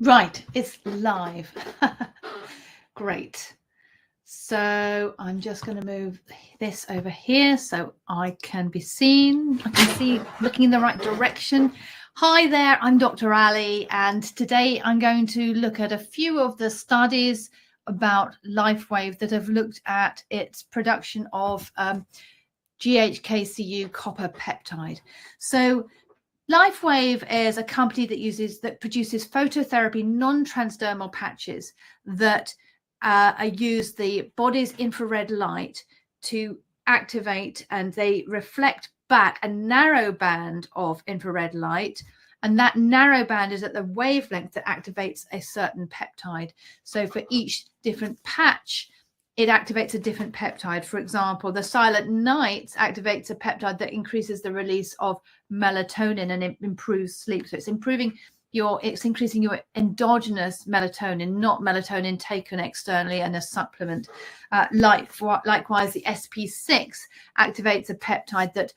Right, it's live. Great. So I'm just going to move this over here so I can be seen. I can see looking in the right direction. Hi there, I'm Dr. Allie, and today I'm going to look at a few of the studies about Lifewave that have looked at its production of GHK-Cu copper peptide. So Lifewave is a company that produces phototherapy non-transdermal patches that use the body's infrared light to activate, and they reflect back a narrow band of infrared light, and that narrow band is at the wavelength that activates a certain peptide. So for each different patch, it activates a different peptide. For example, the silent night activates a peptide that increases the release of melatonin and it improves sleep. So it's increasing your endogenous melatonin, not melatonin taken externally and a supplement. Likewise, the SP6 activates a peptide that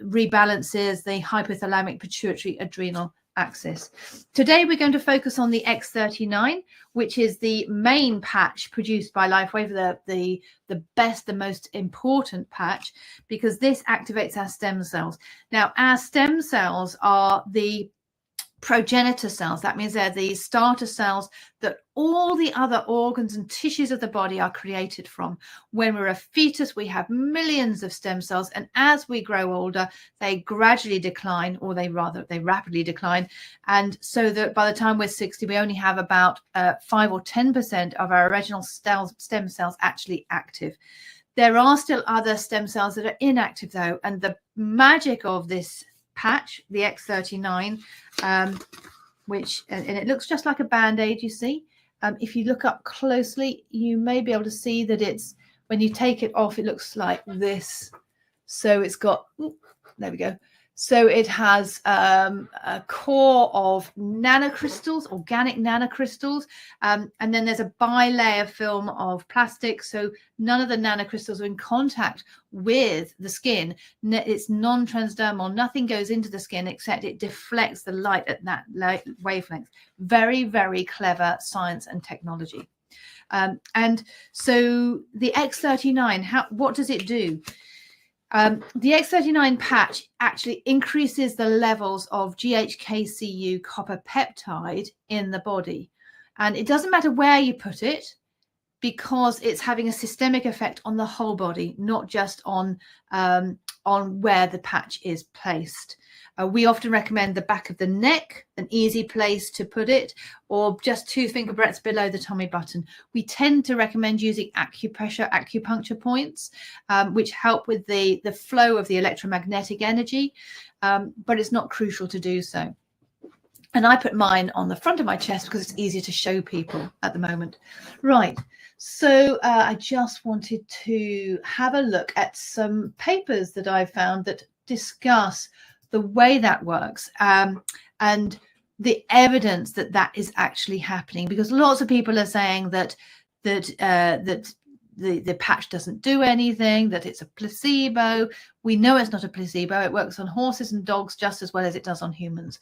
rebalances the hypothalamic pituitary adrenal axis. Today we're going to focus on the X39, which is the main patch produced by Lifewave, the best, the most important patch, because this activates our stem cells. Now, our stem cells are the progenitor cells. That means they're the starter cells that all the other organs and tissues of the body are created from. When we're a fetus, we have millions of stem cells, and as we grow older, they gradually decline, or they rapidly decline, and so that by the time we're 60, we only have about 5 or 10% of our original stem cells actually active. There are still other stem cells that are inactive, though, and the magic of this patch, the X39, which and it looks just like a band-aid, you see. If you look up closely, you may be able to see that it's, when you take it off, it looks like this. So it's got, there we go. So it has a core of nanocrystals, organic nanocrystals, and then there's a bilayer film of plastic. So none of the nanocrystals are in contact with the skin. It's non-transdermal. Nothing goes into the skin except it deflects the light at that wavelength. Very, very clever science and technology. And so the X39, what does it do? The X39 patch actually increases the levels of GHK-Cu copper peptide in the body. And it doesn't matter where you put it, because it's having a systemic effect on the whole body, not just on where the patch is placed. We often recommend the back of the neck, an easy place to put it, or just 2 finger breadths below the tummy button. We tend to recommend using acupuncture points, which help with the flow of the electromagnetic energy, but it's not crucial to do so. And I put mine on the front of my chest because it's easier to show people at the moment. Right. So I just wanted to have a look at some papers that I found that discuss the way that works, and the evidence that that is actually happening, because lots of people are saying that the patch doesn't do anything, that it's a placebo. We know it's not a placebo. It works on horses and dogs just as well as it does on humans.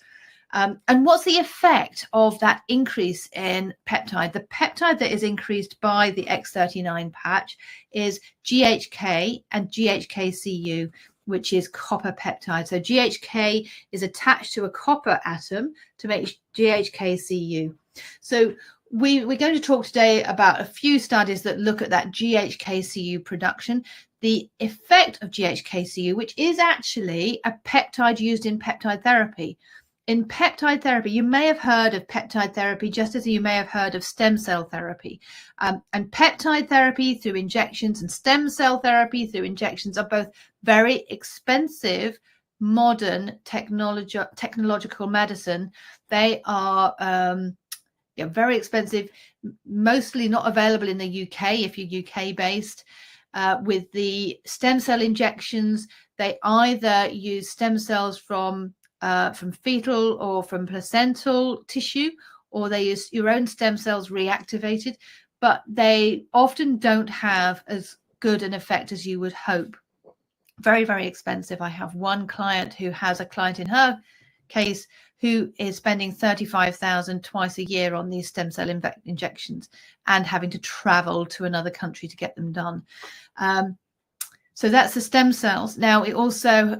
And what's the effect of that increase in peptide? The peptide that is increased by the X39 patch is GHK and GHK-Cu, which is copper peptide. So GHK is attached to a copper atom to make GHK-Cu. So we're going to talk today about a few studies that look at that GHK-Cu production, the effect of GHK-Cu, which is actually a peptide used in peptide therapy. In peptide therapy, you may have heard of peptide therapy just as you may have heard of stem cell therapy. And peptide therapy through injections and stem cell therapy through injections are both very expensive modern technological medicine. They are very expensive, mostly not available in the UK if you're UK based. With the stem cell injections, they either use stem cells from fetal or from placental tissue, or they use your own stem cells reactivated, but they often don't have as good an effect as you would hope. Very, very expensive. I have one client who has a client in her case who is spending 35,000 twice a year on these stem cell injections and having to travel to another country to get them done. So that's the stem cells. Now, you also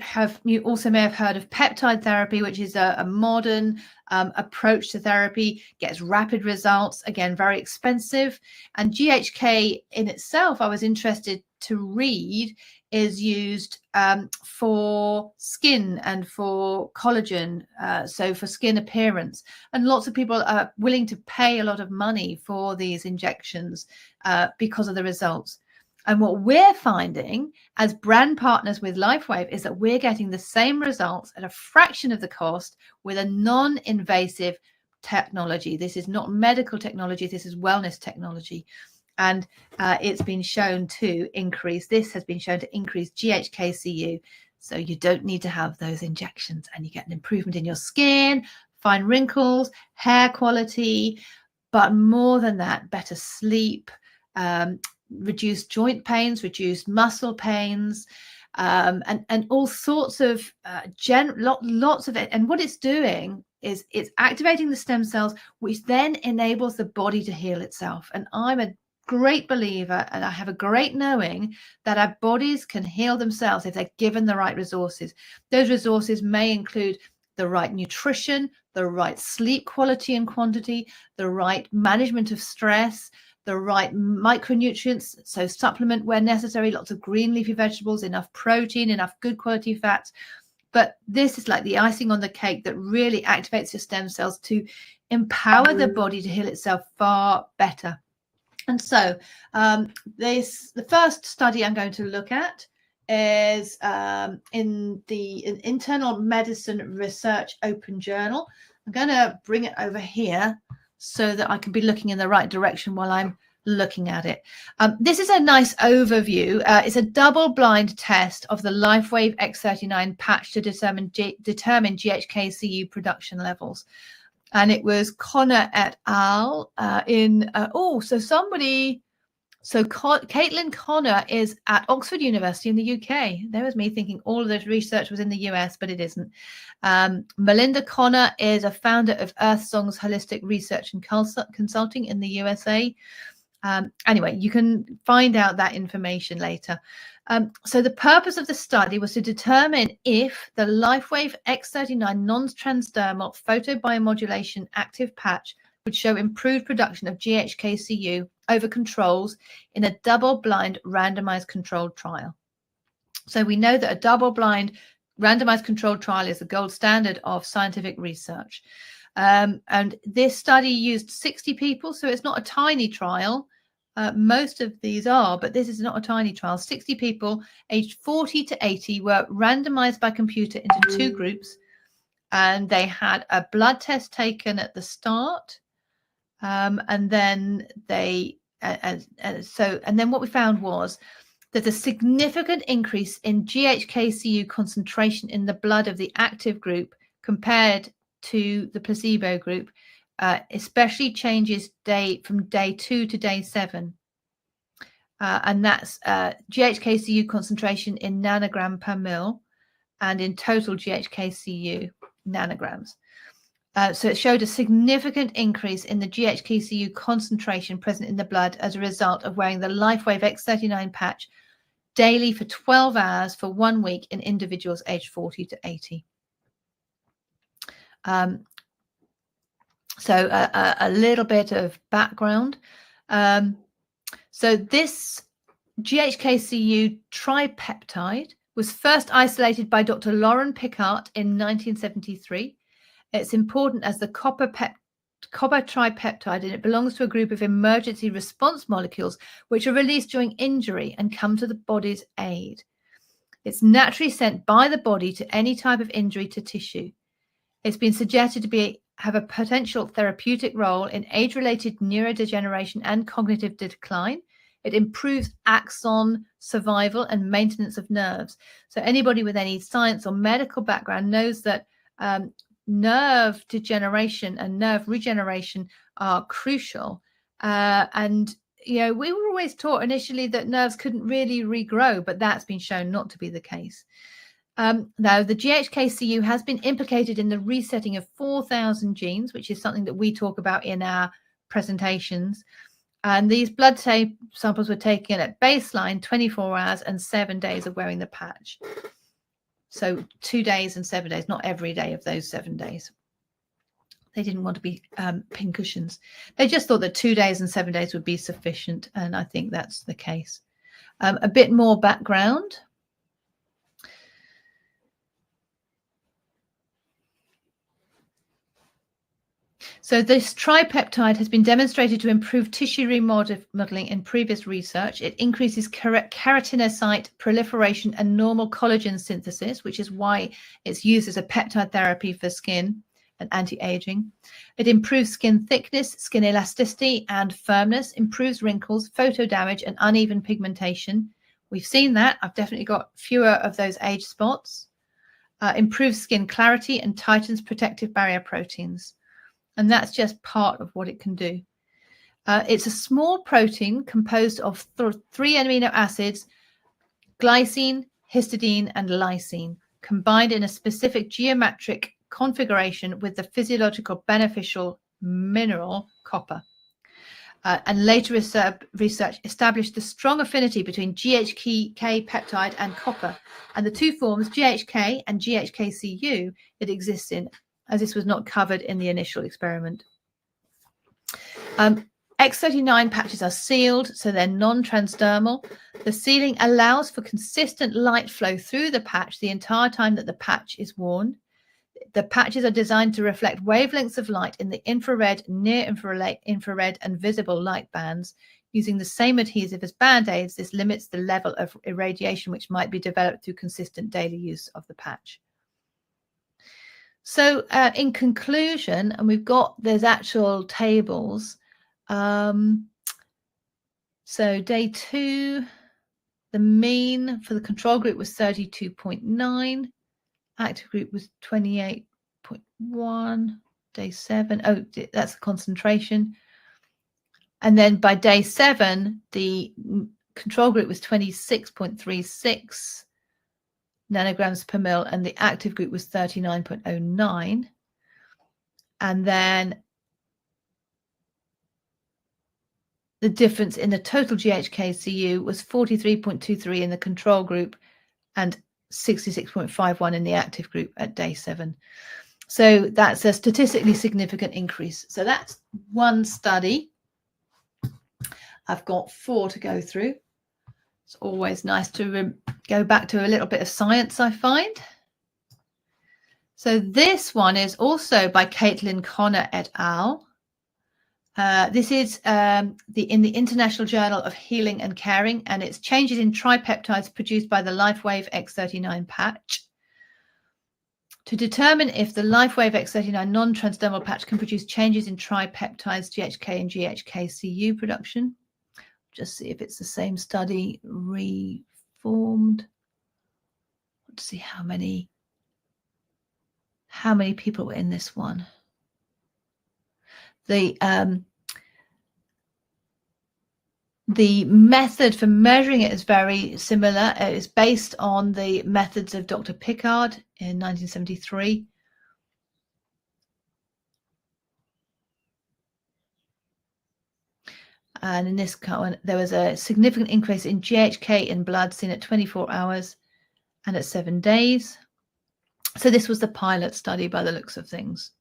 may have heard of peptide therapy, which is a modern approach to therapy, gets rapid results, again, very expensive. And GHK in itself, I was interested to read, is used for skin and for collagen, so for skin appearance. And lots of people are willing to pay a lot of money for these injections because of the results. And what we're finding as brand partners with Lifewave is that we're getting the same results at a fraction of the cost with a non-invasive technology. This is not medical technology. This is wellness technology. And it's been shown to increase, this has been shown to increase GHK-Cu. So you don't need to have those injections, and you get an improvement in your skin, fine wrinkles, hair quality, but more than that, better sleep, reduced joint pains, reduced muscle pains, and all sorts of lots of it. And what it's doing is it's activating the stem cells, which then enables the body to heal itself. And I'm a great believer, and I have a great knowing that our bodies can heal themselves if they're given the right resources. Those resources may include the right nutrition, the right sleep quality and quantity, the right management of stress, the right micronutrients, so supplement where necessary, lots of green leafy vegetables, enough protein, enough good quality fats. But this is like the icing on the cake that really activates your stem cells to empower the body to heal itself far better. And so the first study I'm going to look at is in the Internal Medicine Research Open Journal. I'm going to bring it over here so that I can be looking in the right direction while I'm looking at it. This is a nice overview. It's a double-blind test of the Lifewave X39 patch to determine GHK-Cu production levels. And it was Connor et al. Caitlin Connor is at Oxford University in the UK. There was me thinking all of this research was in the US, but it isn't. Melinda Connor is a founder of Earth Songs Holistic Research and Consulting in the USA. Anyway, you can find out that information later. So the purpose of the study was to determine if the Lifewave X39 non-transdermal photobiomodulation active patch would show improved production of GHK-Cu over controls in a double-blind randomized controlled trial. So we know that a double-blind randomized controlled trial is the gold standard of scientific research. And this study used 60 people, so it's not a tiny trial. Most of these are, but this is not a tiny trial. 60 people aged 40 to 80 were randomized by computer into two groups, and they had a blood test taken at the start. And then what we found was that a significant increase in GHK-Cu concentration in the blood of the active group compared to the placebo group, especially changes from day 2 to day 7. And that's GHK-Cu concentration in nanogram per mil and in total GHK-Cu nanograms. So it showed a significant increase in the GHK-Cu concentration present in the blood as a result of wearing the Lifewave X39 patch daily for 12 hours for 1 week in individuals aged 40 to 80. So a little bit of background. So this GHK-Cu tripeptide was first isolated by Dr. Lauren Picard in 1973. It's important as the copper tripeptide, and it belongs to a group of emergency response molecules which are released during injury and come to the body's aid. It's naturally sent by the body to any type of injury to tissue. It's been suggested to have a potential therapeutic role in age-related neurodegeneration and cognitive decline. It improves axon survival and maintenance of nerves. So anybody with any science or medical background knows that nerve degeneration and nerve regeneration are crucial. And, we were always taught initially that nerves couldn't really regrow, but that's been shown not to be the case. Now, the GHK-Cu has been implicated in the resetting of 4,000 genes, which is something that we talk about in our presentations. And these blood samples were taken at baseline, 24 hours and 7 days of wearing the patch. So 2 days and 7 days, not every day of those 7 days. They didn't want to be pincushions. They just thought that 2 days and 7 days would be sufficient. And I think that's the case. A bit more background. So this tripeptide has been demonstrated to improve tissue remodeling in previous research. It increases keratinocyte proliferation and normal collagen synthesis, which is why it's used as a peptide therapy for skin and anti-aging. It improves skin thickness, skin elasticity and firmness, improves wrinkles, photo damage and uneven pigmentation. We've seen that. I've definitely got fewer of those age spots. Improves skin clarity and tightens protective barrier proteins. And that's just part of what it can do. It's a small protein composed of 3 amino acids, glycine, histidine, and lysine, combined in a specific geometric configuration with the physiological beneficial mineral copper. And later research established the strong affinity between GHK peptide and copper, and the two forms, GHK and GHK-Cu, it exists in, as this was not covered in the initial experiment. X39 patches are sealed, so they're non-transdermal. The sealing allows for consistent light flow through the patch the entire time that the patch is worn. The patches are designed to reflect wavelengths of light in the infrared, near-infrared, and visible light bands. Using the same adhesive as Band-Aids, this limits the level of irradiation which might be developed through consistent daily use of the patch. So in conclusion, and there's actual tables. So day 2, the mean for the control group was 32.9. Active group was 28.1. Day 7, oh, that's the concentration. And then by day 7, the control group was 26.36 nanograms per mil, and the active group was 39.09. And then the difference in the total GHK-Cu was 43.23 in the control group and 66.51 in the active group at day 7. So that's a statistically significant increase. So that's one study. I've got 4 to go through. It's always nice to go back to a little bit of science, I find. So this one is also by Caitlin Connor et al. This is in the International Journal of Healing and Caring, and it's changes in tripeptides produced by the Lifewave X39 patch. To determine if the Lifewave X39 non-transdermal patch can produce changes in tripeptides GHK and GHK-Cu production. Just see if it's the same study reformed. Let's see how many people were in this one. The method for measuring it is very similar. It is based on the methods of Dr. Pickard in 1973. And in this one, there was a significant increase in GHK in blood seen at 24 hours and at 7 days. So this was the pilot study by the looks of things.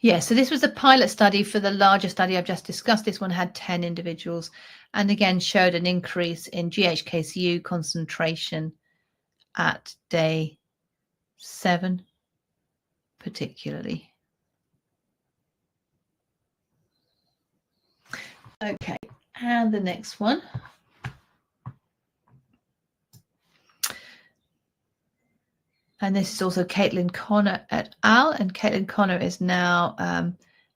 Yeah, so this was a pilot study for the larger study I've just discussed. This one had 10 individuals and again showed an increase in GHK-Cu concentration at day 7 particularly. Okay, and the next one. And this is also Caitlin Connor et al. And Caitlin Connor is now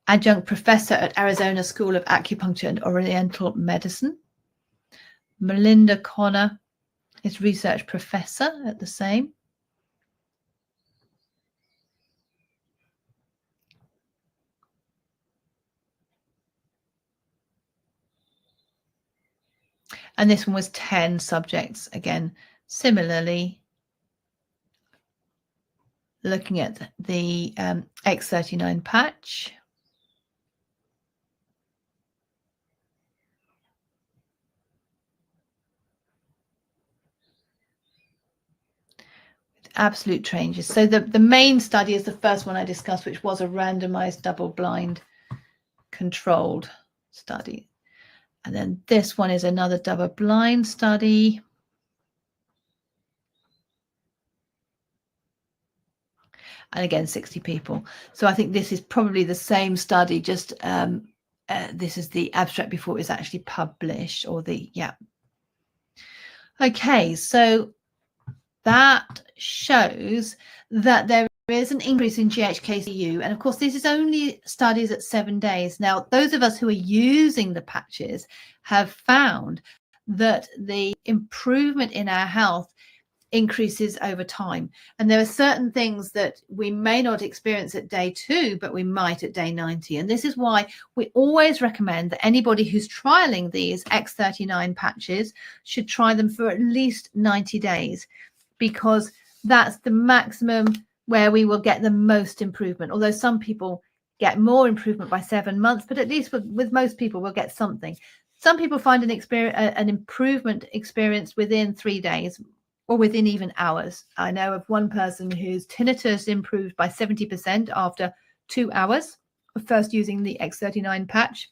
adjunct professor at Arizona School of Acupuncture and Oriental Medicine. Melinda Connor is research professor at the same. And this one was 10 subjects. Again, similarly, looking at the X39 patch. Absolute changes. So the main study is the first one I discussed, which was a randomized double-blind controlled study. And then this one is another double-blind study. And again, 60 people. So I think this is probably the same study, just this is the abstract before it was actually published, or the, yeah. Okay, so that shows that there is an increase in GHK-Cu, and of course this is only studies at 7 days. Now, those of us who are using the patches have found that the improvement in our health increases over time, and there are certain things that we may not experience at day 2, but we might at day 90. And this is why we always recommend that anybody who's trialing these X39 patches should try them for at least 90 days, because that's the maximum where we will get the most improvement. Although some people get more improvement by 7 months, but at least with most people we'll get something. Some people find an improvement experience within 3 days, or within even hours. I know of one person whose tinnitus improved by 70% after 2 hours of first using the X39 patch.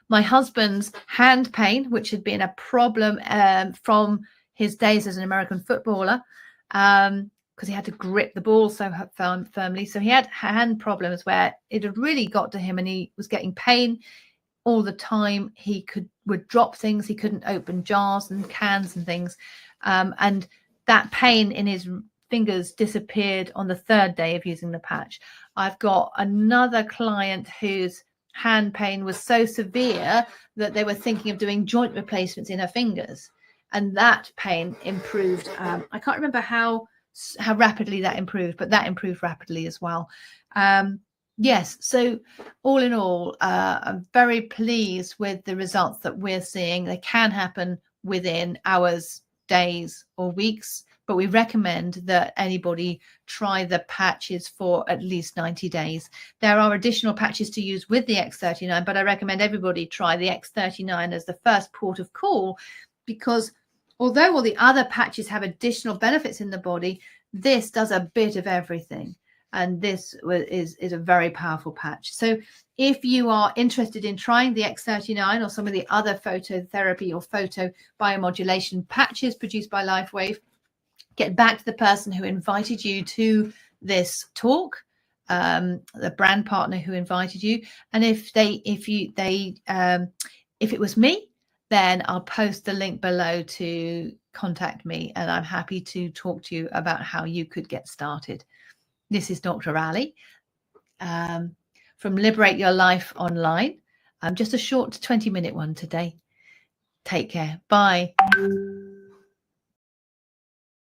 My husband's hand pain, which had been a problem from his days as an American footballer, because he had to grip the ball so firmly. So he had hand problems where it had really got to him, and he was getting pain all the time. He would drop things. He couldn't open jars and cans and things. And that pain in his fingers disappeared on the 3rd day of using the patch. I've got another client whose hand pain was so severe that they were thinking of doing joint replacements in her fingers, and that pain improved. I can't remember how rapidly that improved, but that improved rapidly as well. Yes, so all in all, I'm very pleased with the results that we're seeing. They can happen within hours, days, or weeks, but we recommend that anybody try the patches for at least 90 days. There are additional patches to use with the X39, but I recommend everybody try the X39 as the first port of call, because although all the other patches have additional benefits in the body, this does a bit of everything. And this is a very powerful patch. So if you are interested in trying the X39 or some of the other phototherapy or photo biomodulation patches produced by Lifewave, get back to the person who invited you to this talk, the brand partner who invited you. And if it was me, then I'll post the link below to contact me, and I'm happy to talk to you about how you could get started. This is Dr. Allie from Liberate Your Life Online. Just a short 20-minute one today. Take care. Bye.